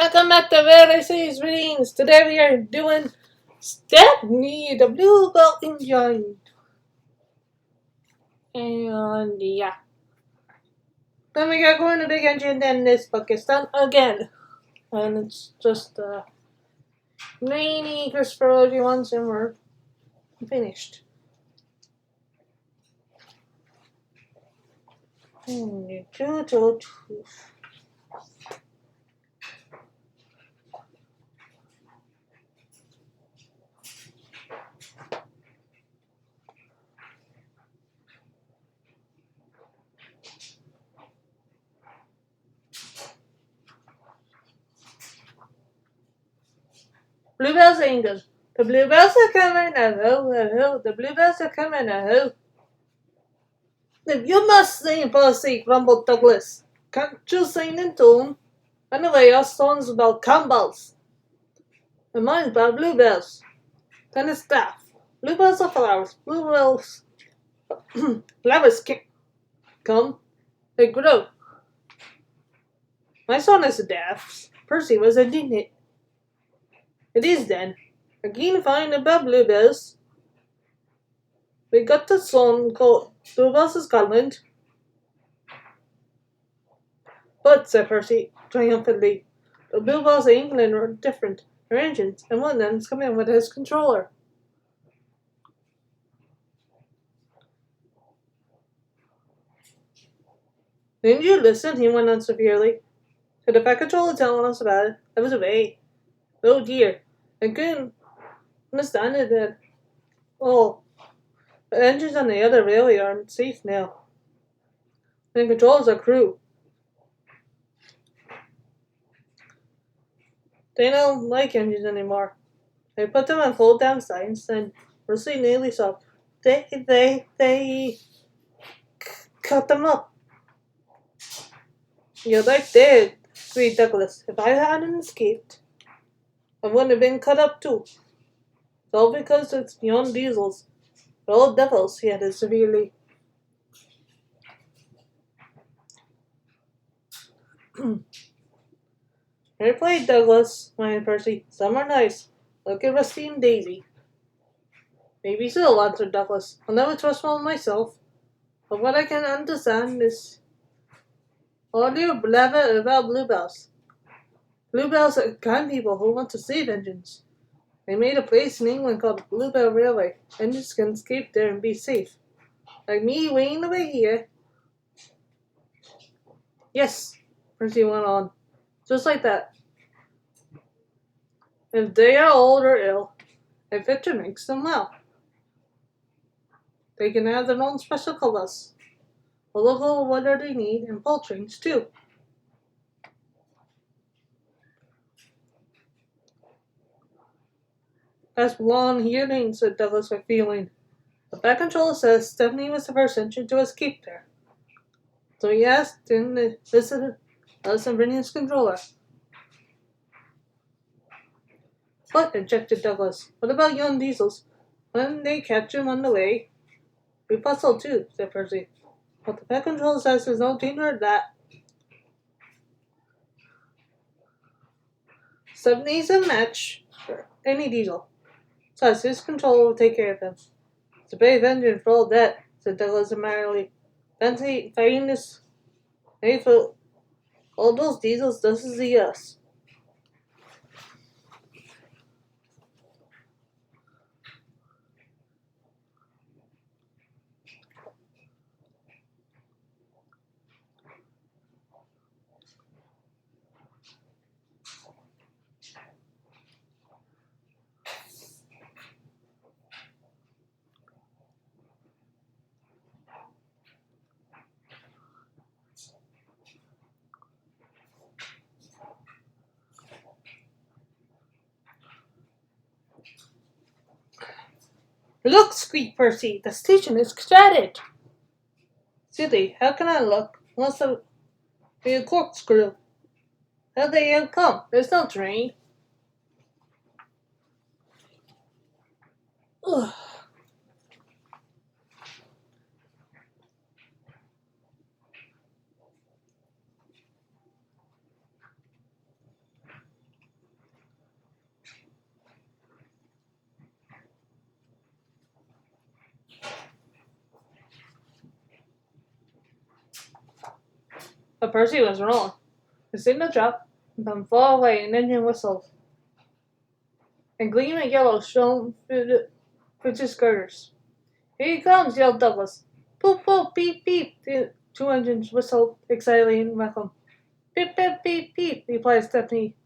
Welcome back to Very Seas Readings. Today we are doing Stepney, the Bluebell Engine. And yeah. Then we got going to Big Engine, then this book is done again. And it's just rainy Christopher Logie ones and we're finished. Bluebell's Angels. The bluebells are coming, the bluebells are coming, You must sing, Percy, grumbled Douglas. Can't you sing in tune? Anyway, our song's about cumballs. And mine's about bluebells. Then it's staff. Bluebells are flowers. Bluebells. Flowers can't come. They grow. My son is a daft. Percy was indignant. It is then. Again find about bluebells. We got the song called Bluebells Scotland. But, said Percy, triumphantly, the bluebells of England are different arrangements, and one of them is coming with his controller. Didn't you listen? He went on severely. To the fact controller telling us about it, I was away. Oh dear, I couldn't understand it then. Oh, the engines on the other railway aren't safe now. And the controls are crew. They don't like engines anymore. They put them on fold down signs and Rusty nearly stopped. They cut them up. You're right there, agreed Douglas. If I hadn't escaped, I wouldn't have been cut up too. It's all because it's beyond diesels. The old devils, he added severely. I played Douglas, whined Percy. Some are nice. Look at Rusty and Daisy. Maybe so, answered Douglas. I'll never trust one myself. But what I can understand is all your blather about bluebells. Bluebells are kind people who want to save engines. They made a place in England called the Bluebell Railway. Engines can escape there and be safe. Like me waiting away here. Yes, Percy went on. Just like that. If they are old or ill, a victor makes them well. They can have their own special colours. A local weather they need, and pull trains too. That's belong here, said Douglas with feeling. The back controller says Stepney was the first engine to escape there. So he asked him to listen bring his controller. But, objected Douglas, what about young diesels? When they catch him on the way? We puzzled too, said Percy. But the back controller says there's no danger of that. Stepney's a match for any diesel. Besides, his controller will take care of them. It's a brave engine for all that, said Douglas merrily. Fancy fighting this made for all those diesels doesn't see us. Look, squeaked Percy, the station is shredded. Silly, how can I look? Unless I be a corkscrew. How'd they come? There's no train. Ugh. But Percy was wrong. The signal dropped, and from far away an engine whistled. A gleam of yellow shone through the bridge's girders. "Here he comes!" yelled Douglas. "Poop, poop, beep, beep!" The two engines whistled excitedly in welcome. "Beep, beep, beep, beep!" replied Stepney,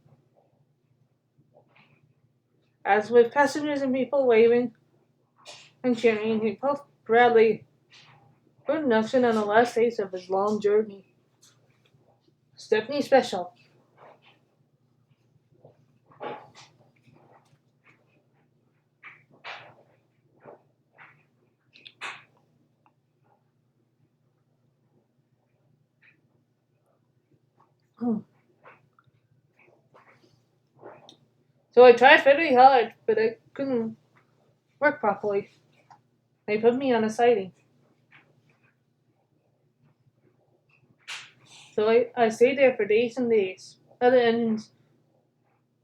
as with passengers and people waving and cheering, he puffed Bradley for induction on the last stage of his long journey. Stepney Special. So I tried very hard, but I couldn't work properly. They put me on a siding. So I stayed there for days and days. Other engines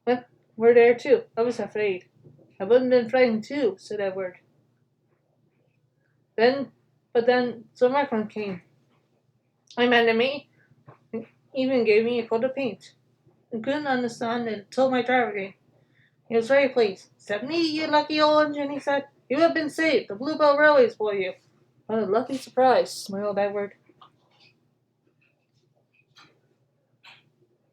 were there too. I was afraid. I would have been frightened too, said Edward. But then summer came. I met me, even gave me a coat of paint. I couldn't understand it until my driver came. He was very pleased. "Stepney, you lucky old engine," he said. "You have been saved. The Bluebell Railway's for you." "What a lucky surprise," smiled Edward.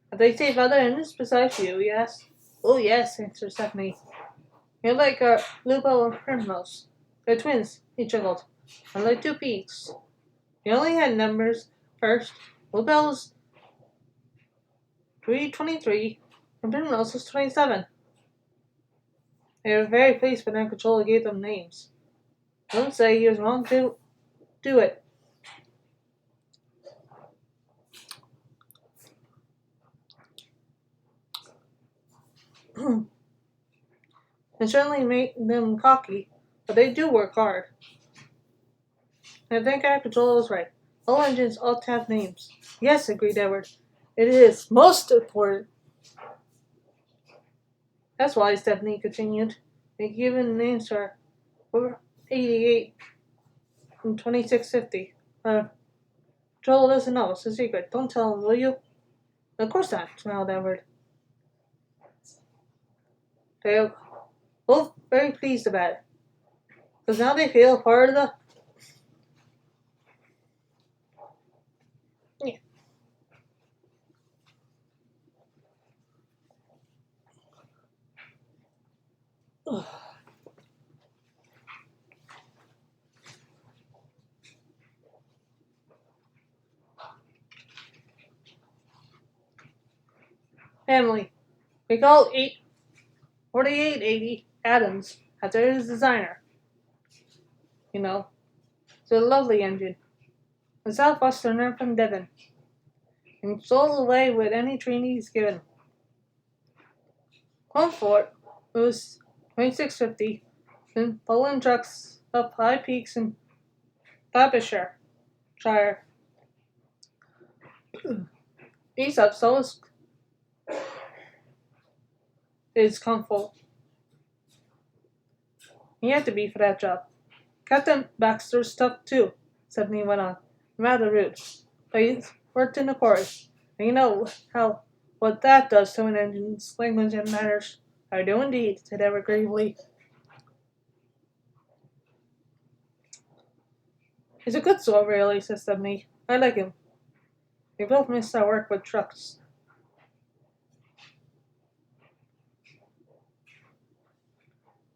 "Have they saved other engines besides you?" he asked. "Oh, yes," answered Stepney. "You're like our Bluebell and Primrose. They're twins," he chuckled. "And like two peaks. They only had numbers first. Bluebell's 323 and Primrose was 27. They were very pleased when their controller gave them names. Don't say he was wrong to do it." It certainly made them cocky, but they do work hard. I think our controller was right. All engines ought to have names. "Yes," agreed Edward. "It is most important." "That's why," Stephanie continued, "they given names for 488 and 2650. Joel doesn't know. It's a secret. Don't tell him, will you?" "Of course not," smiled Edward. They were both very pleased about it, because now they feel part of the family. We call 4880 Adams after his designer. You know, it's a lovely engine. A Southwesterner from Devon, and stole away with any training he's given. Home Fort was 2650, then pulling trucks up high peaks in Derbyshire. These up so is comfortable. He had to be for that job. Captain Baxter's tough too, Stephanie went on. Rather rude. But he's worked in the quarry. And you know what that does to an engine's language and manners. "I do indeed," said Edward gravely. "He's a good sort, really," said Stephanie. "I like him. We both miss our work with trucks."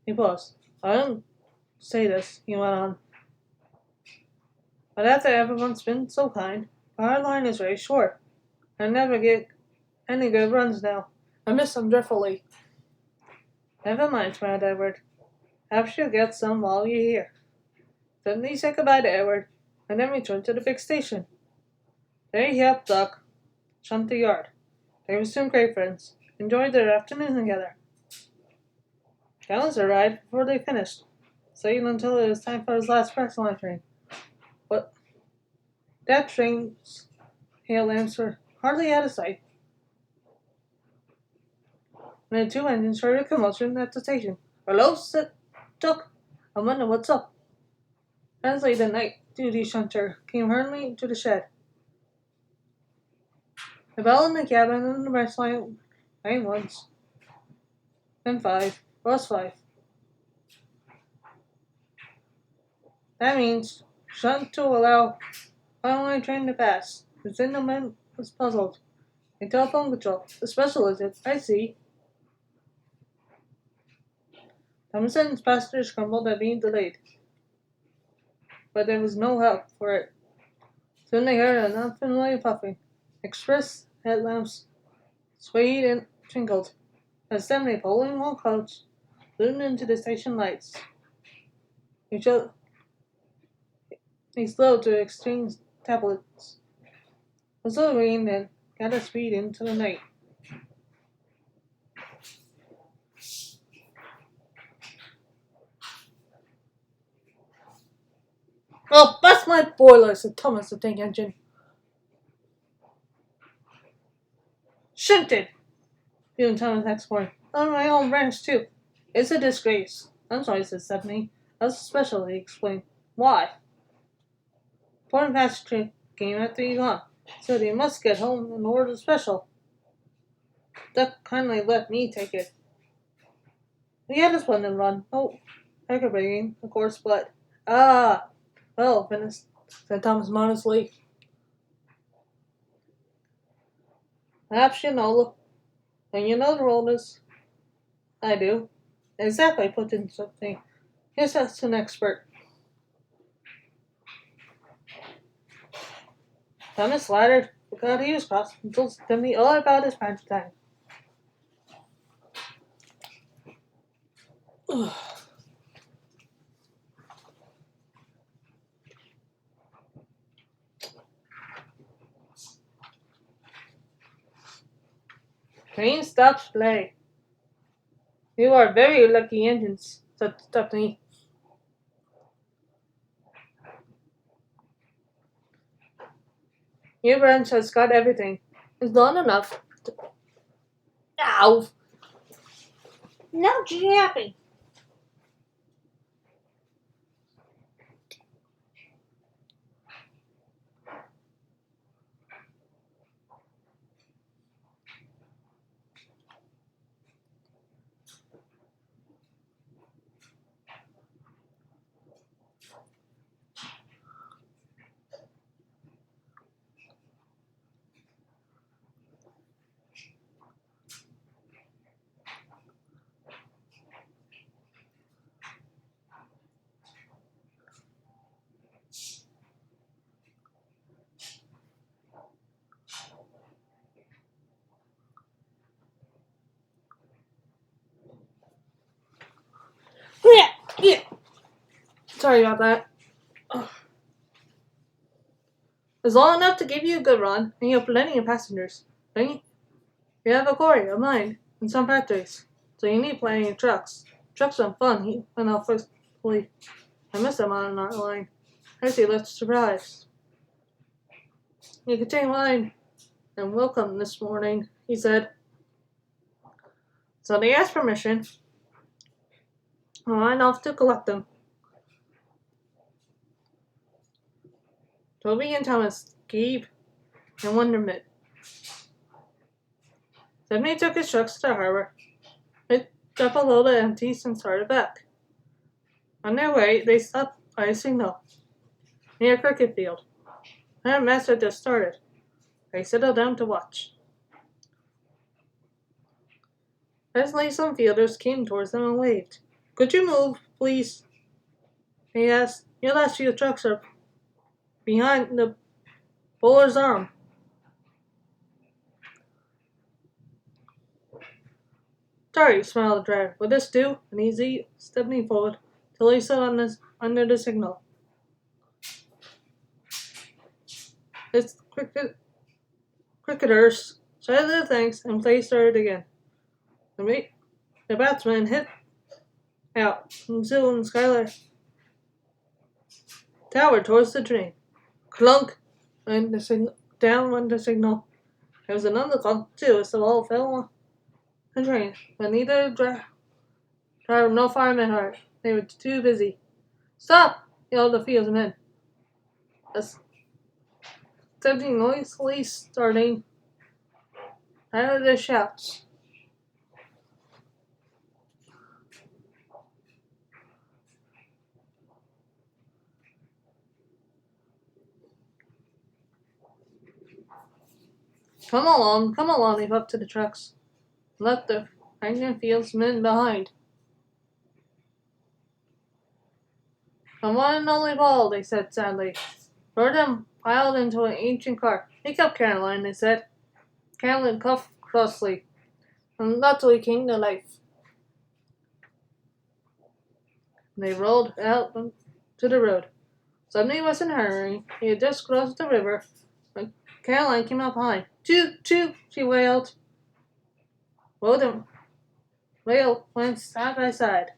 He paused. "I don't say this," he went on, "but after everyone's been so kind, our line is very short. I never get any good runs now. I miss them dreadfully." "Never mind," smiled Edward. "Perhaps you'll get some while you're here." Stephanie said goodbye to Edward, and then returned to the big station. There he helped Doc shunt the yard. They were soon great friends, enjoyed their afternoon together. Gallons arrived before they finished, staying until it was time for his last personal train. But that train's tail lamps were hardly out of sight when the two engines heard a commotion at the station. "Hello," said Duck. "I wonder what's up." Presently the night duty shunter came hurriedly into the shed. I fell in the cabin and the rest line once. Then 5. Plus 5. That means shut to allow finally train to pass. The gentleman was puzzled. A telephone control. The special is it? I see. Thompson's passengers grumbled at being delayed, but there was no help for it. Soon they heard an unfamiliar puffing. Express headlamps swayed and twinkled. As Stepney, pulling one coach, zoomed into the station lights. He slowed to exchange tablets. Whistle rained and got a speed into the night. "Oh, bust my boiler," said Thomas, the tank engine. "Shunted," fumed Thomas next morning. "On my own ranch, too. It's a disgrace." "I'm sorry," said Stephanie. "That's special," he explained. "Why?" "Important passenger came after you gone. Said he must get home and order the special. Duck kindly let me take it. We had a splendid run. No aggravating, of course, but ah, well, finished," said Thomas modestly. "Perhaps you know, when you know the road is, I do." "Exactly," put in something. "Yes, that's an expert." Thomas flattered, forgot he was cross, and told Timmy all about his prime time. Train stops play. "You are very lucky engines," said Stephanie. "Your branch has got everything. It's not enough to... Ow! Now yapping." Yeah. Sorry about that. It's long enough to give you a good run, and you have plenty of passengers. Don't you? You have a quarry, a mine, and some factories. So you need plenty of trucks. Trucks are fun, he went off firstly. I miss them on our line. Percy looked surprised. "You can take mine and welcome this morning," he said. So they asked permission. I went off to collect them. Toby and Thomas gaped in wonderment. Then they took his trucks to the harbor, picked up a load of empties, and started back. On their way, they stopped by a signal near a cricket field. Their match had just started. They settled down to watch. Presently, some fielders came towards them and waved. "Could you move, please?" he asked. "Your last few trucks are behind the bowler's arm." "Sorry," smiled the driver. "Will this do?" And easy stepping forward till he stood under the signal. His cricketers shouted their thanks and play started again. The batsman hit out, and Sue and Skylar towered towards the train. Clunk! Went the signal. Down went the signal. There was another clunk, too, as the ball fell on the train, but neither driver nor fireman heard. They were too busy. "Stop!" yelled the field's men. As something noisily starting I heard their shouts. Come along, leap up to the trucks. Left the Frankenfield's men behind. The one and only ball, they said sadly. Burden piled into an ancient car. Pick up, Caroline, they said. Caroline coughed crossly, and luckily came to life. They rolled out to the road. Stepney wasn't hurrying. He had just crossed the river when Caroline came up behind. Toot, toot, she wailed. Road and rail went side by side.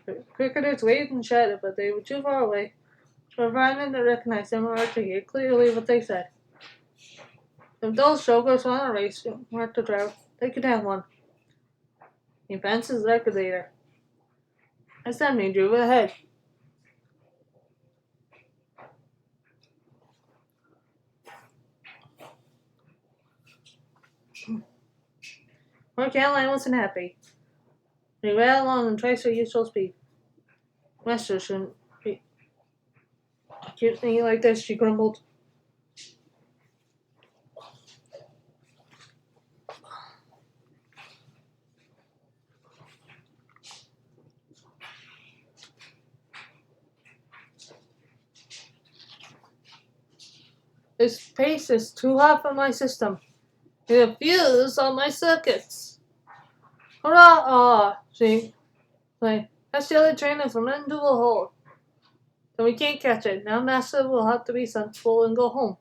The cricketers waved and shouted, but they were too far away for Vernon to recognize them or to hear clearly what they said. If those jokers want a race, remarked the driver, they could have one. He advanced his liquidator. As Stepney drew ahead. Poor Caroline wasn't happy. He ran along in twice her usual speed. Master shouldn't be keep me like this, she grumbled. This pace is too hot for my system. It fuse on my circuits. Hurrah! She like that's the other train is run into a hole. Then we can't catch it. Now Master will have to be sensible and go home.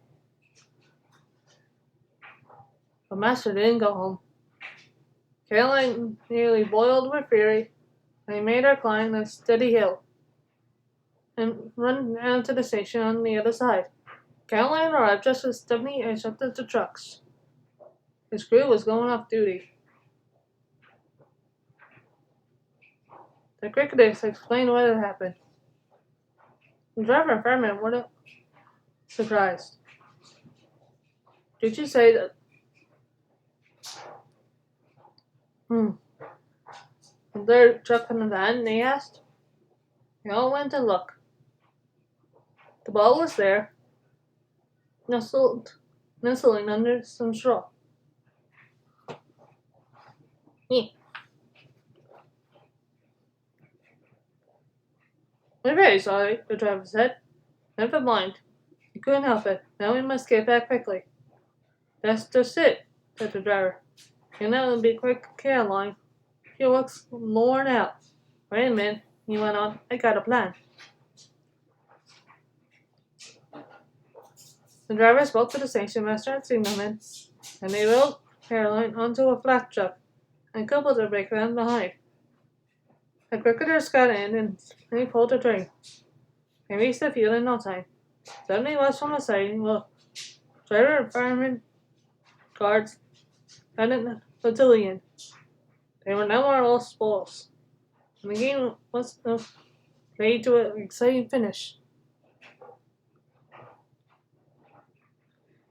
But Master didn't go home. Caroline nearly boiled with fury, and he made her climb a steady hill and run down to the station on the other side. Caroline arrived just as Stepney instructed the trucks. His crew was going off duty. The cricketers explained what had happened. The driver and fireman were surprised. Did you say that? Was there a truck in the van? They asked. They all went to look. The ball was there, nestling under some straw. We're very sorry, the driver said. Never mind. You couldn't help it. Now we must get back quickly. That's just it, said the driver. You know, be quick, Caroline. She looks worn out. Wait a minute, he went on. I got a plan. The driver spoke to the station master and signalman, and they rode Caroline onto a flat truck and coupled the brake van behind. The cricketers got in and they pulled the train. They reached the field in no time. Suddenly was from the side, well, driver and firemen, guards, and a battalion. They were now more lost balls. And the game was made to an exciting finish.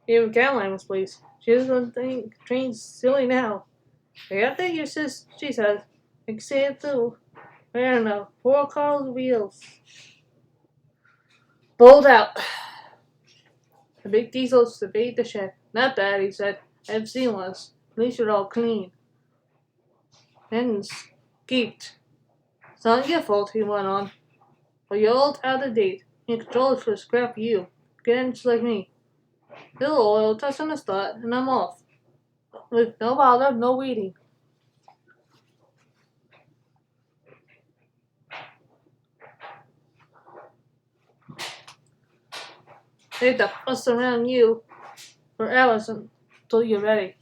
Even Caroline was pleased. She doesn't think train's silly now. They got their uses, she said. Except the wearing the 4 car wheels. Pulled out. The big diesel surveyed the shed. Not bad, he said. I've seen ones. At least you're all clean. Then skeeked. It's not your fault, he went on. But you're all out of date. Your controllers should scrap you. Get in just like me. Little oil, touch on the start, and I'm off. With no bother, no waiting. They have to fuss around you for hours until you're ready.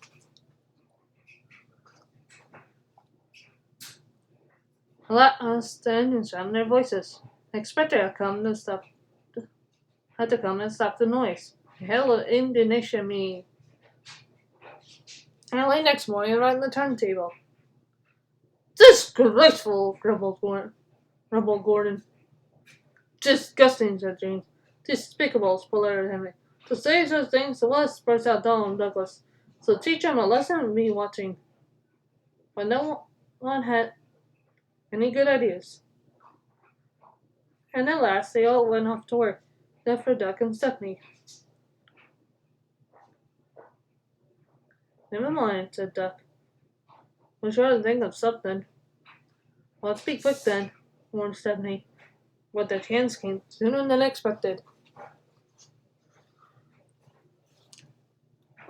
A lot of the engines found their voices. The inspector had to come and stop the noise. The hell of indignation meeting. Early next morning, around the turntable. Disgraceful, grumbled Gordon. Disgusting, said James. Despicable, spluttered Henry. To say such things to us, burst out Donald Douglas. So teach him a lesson and be watching. But no one had any good ideas. And at last they all went off to work, except for Duck and Stephanie. Never mind, said Duck. We'll try to think of something. Well, let's be quick then, warned Stephanie. But the chance came sooner than expected.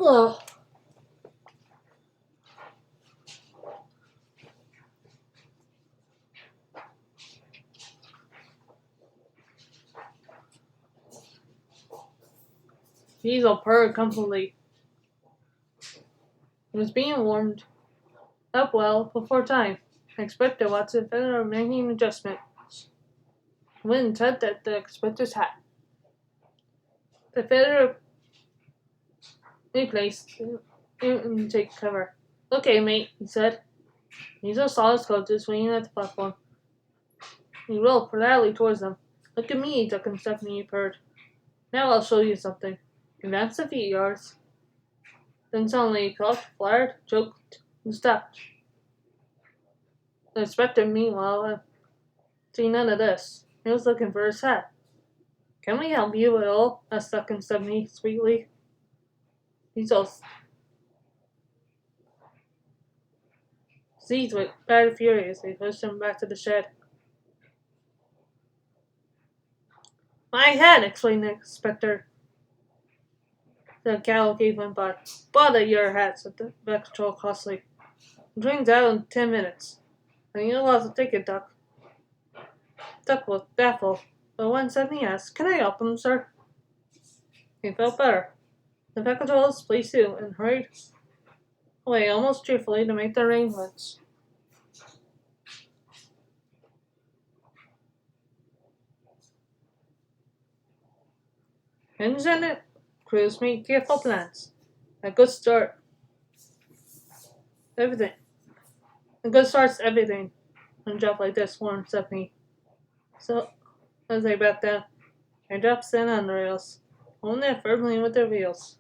Ugh. Diesel purred comfortably. It was being warmed up well before time. I expected Watson Feather making adjustments. Wind tugged at the expector's hat. The feather replaced intake cover. Okay, mate, he said. Diesel saw his coaches waiting at the platform. He rolled proudly towards them. Look at me, Duck and Stephanie purred. Now I'll show you something. He advanced a few yards. Then suddenly he coughed, flared, choked, and stopped. The inspector, meanwhile, see none of this. He was looking for his hat. Can we help you at all? Asked Duck and Stephanie sweetly. He's all seized with bad fury as they pushed him back to the shed. My hat, explained the inspector. The cavalcade went by. Bother your hat, said the back patrol crossly. The train's out in 10 minutes. And you'll have to take it, Duck. Duck was baffled, but when Stephanie asked, Can I help him, sir? He felt better. The back patrol was pleased too, and hurried away almost cheerfully to make the arrangements. Engine and crews made careful plans. A good start. Everything. A good start's everything. On a job like this, warned Stephanie. So, as they backed down, they dropped in on the rails, holding it firmly with their wheels.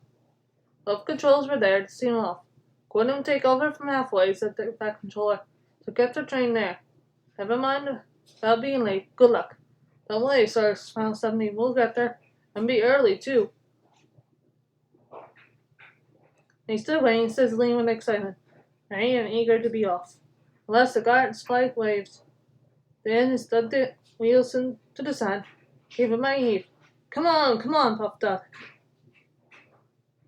Both controls were there to see them off. Couldn't take over from halfway, said the back controller. So get the train there. Never mind about being late. Good luck. Don't worry, sir, smiled Stephanie. We'll get there. And be early, too. They stood waiting, sizzling with excitement, ready and eager to be off. Unless the guard's flight waved. Then he stuck the wheels into the sand, gave him a heave. Come on, puffed Duck.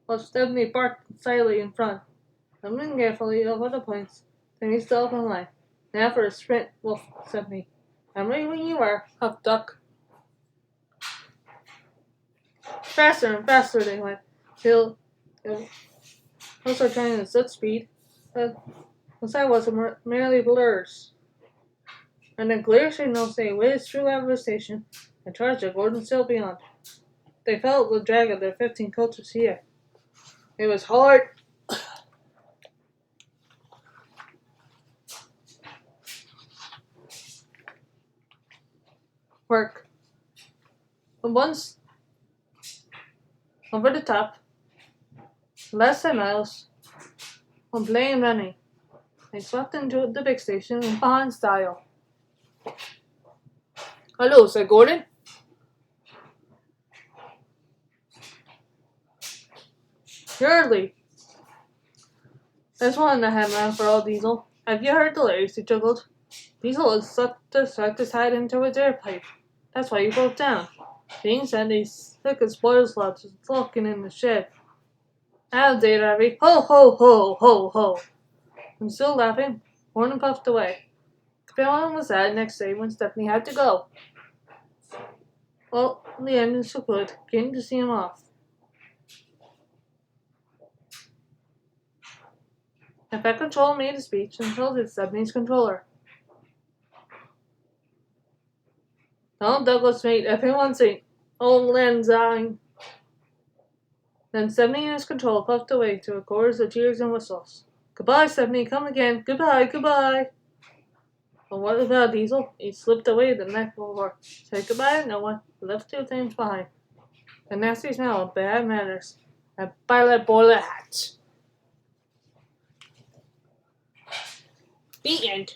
While Stephanie parked silently in front, stumbling carefully over the points, then he stood up in line. Now for a sprint, wolfed Stephanie. I'm ready when you are, puffed Duck. Faster and faster they went, till also trying at such speed that the sight was merely blurs. And a clear signal saying whizzed through Everett Station and charged at Gordon still beyond. They felt the drag of their 15 coaches here. It was hard work. But once over the top, less than miles, from playing running, they swept into the big station in behind style. Hello, said Gordon. You're early. There's one in the headline for all Diesel. Have you heard the latest? He chuckled. Diesel had sucked his head into his air pipe. That's why he broke down. Being said, he took his spoils lots and sulking in the shed. Out there, Ravi. Ho, ho, ho, ho, ho. And still laughing, Gordon puffed away. Everyone was sad next day when Stephanie had to go. Well, in the end, so good, getting to see him off. The Pet Control made a speech and told it Stepney's controller. Donald Douglas made everyone sing, Old Lang Syne. Then Stephanie and his control puffed away to a chorus of cheers and whistles. Goodbye, Stephanie, come again. Goodbye, goodbye. But what about Diesel? He slipped away the night before, said goodbye to no one, left two things behind. A nasty smell of bad manners, and pilot boiler hats. The end.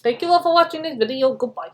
Thank you all for watching this video. Goodbye.